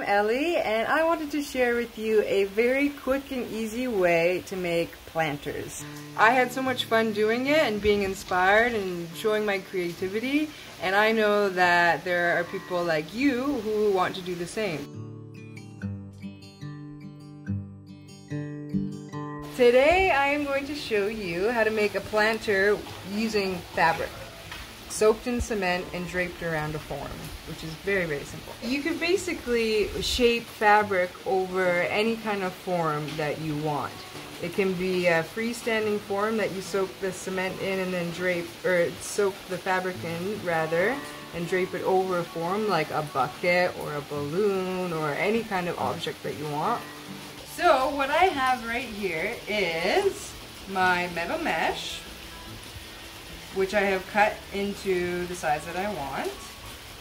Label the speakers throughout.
Speaker 1: Ellie, and I wanted to share with you a very quick and easy way to make planters. I had so much fun doing it and being inspired and showing my creativity, and I know that there are people like you who want to do the same. Today I am going to show you how to make a planter using fabric, soaked in cement and draped around a form, which is very, very simple. You can basically shape fabric over any kind of form that you want. It can be a freestanding form that you soak the cement in and then soak the fabric in rather, and drape it over a form like a bucket or a balloon or any kind of object that you want. So what I have right here is my metal mesh, which I have cut into the size that I want.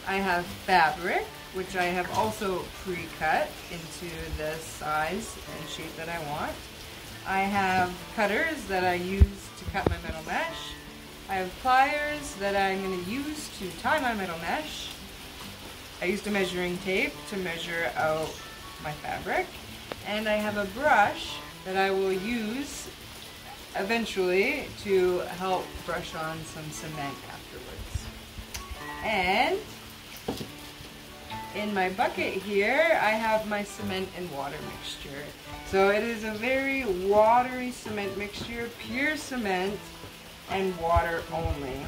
Speaker 1: I have fabric, which I have also pre-cut into the size and shape that I want. I have cutters that I use to cut my metal mesh. I have pliers that I'm going to use to tie my metal mesh. I used a measuring tape to measure out my fabric. And I have a brush that I will use eventually to help brush on some cement afterwards. And in my bucket here I have my cement and water mixture. So it is a very watery cement mixture, pure cement and water only.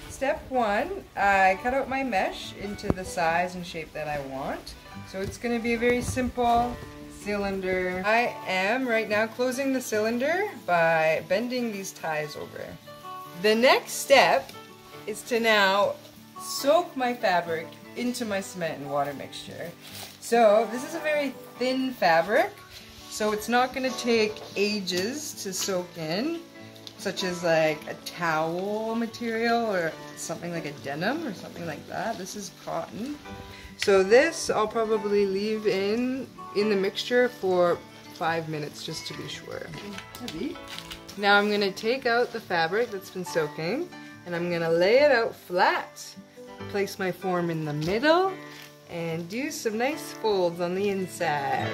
Speaker 1: Step one, I cut out my mesh into the size and shape that I want. So it's going to be a very simple cylinder. I am right now closing the cylinder by bending these ties over. The next step is to now soak my fabric into my cement and water mixture. So this is a very thin fabric, so it's not going to take ages to soak in, such as like a towel material or something like a denim or something like that. This is cotton. So this I'll probably leave in the mixture for 5 minutes just to be sure. Now I'm going to take out the fabric that's been soaking and I'm going to lay it out flat, place my form in the middle, and do some nice folds on the inside.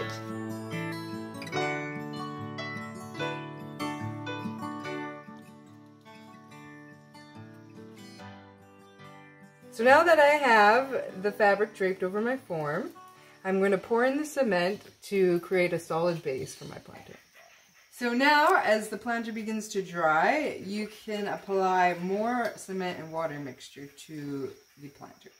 Speaker 1: So now that I have the fabric draped over my form, I'm going to pour in the cement to create a solid base for my planter. So now, as the planter begins to dry, you can apply more cement and water mixture to the planter.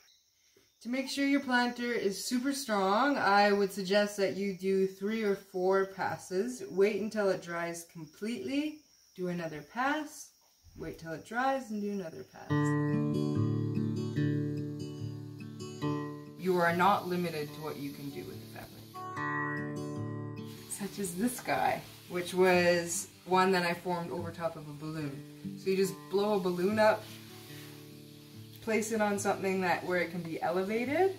Speaker 1: To make sure your planter is super strong, I would suggest that you do 3 or 4 passes. Wait until it dries completely, do another pass, wait till it dries, and do another pass. You are not limited to what you can do with the fabric. Such as this guy, which was one that I formed over top of a balloon. So you just blow a balloon up, place it on something where it can be elevated,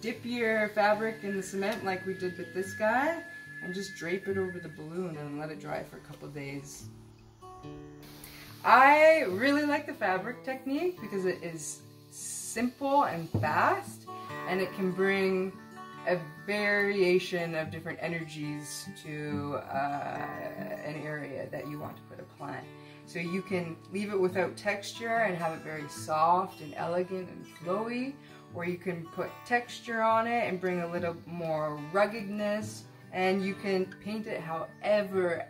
Speaker 1: dip your fabric in the cement like we did with this guy, and just drape it over the balloon and let it dry for a couple days. I really like the fabric technique because it is simple and fast, and it can bring a variation of different energies to an area that you want to put a plant. So you can leave it without texture and have it very soft and elegant and flowy, or you can put texture on it and bring a little more ruggedness, and you can paint it however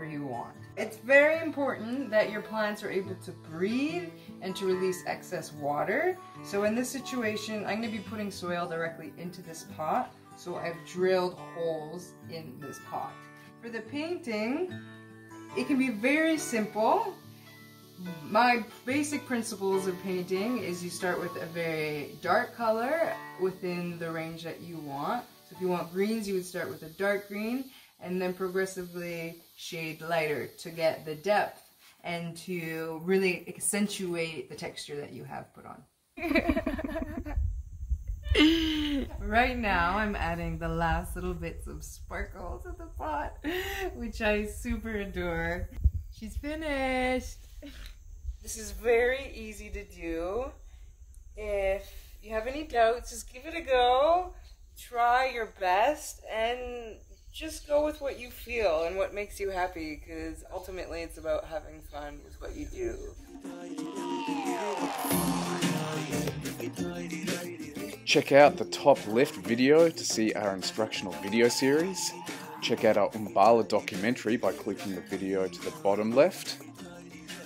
Speaker 1: you want. It's very important that your plants are able to breathe and to release excess water. So in this situation, I'm going to be putting soil directly into this pot. So I've drilled holes in this pot. For the painting, it can be very simple. My basic principles of painting is you start with a very dark color within the range that you want. So if you want greens, you would start with a dark green and then progressively shade lighter to get the depth and to really accentuate the texture that you have put on. Right now I'm adding the last little bits of sparkle to the pot, which I super adore. She's finished! This is very easy to do. If you have any No, just give it a go, try your best, and just go with what you feel and what makes you happy, because ultimately it's about having fun with what you do.
Speaker 2: Check out the top left video to see our instructional video series. Check out our Umbala documentary by clicking the video to the bottom left.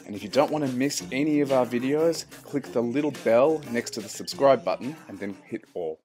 Speaker 2: And if you don't want to miss any of our videos, click the little bell next to the subscribe button and then hit all.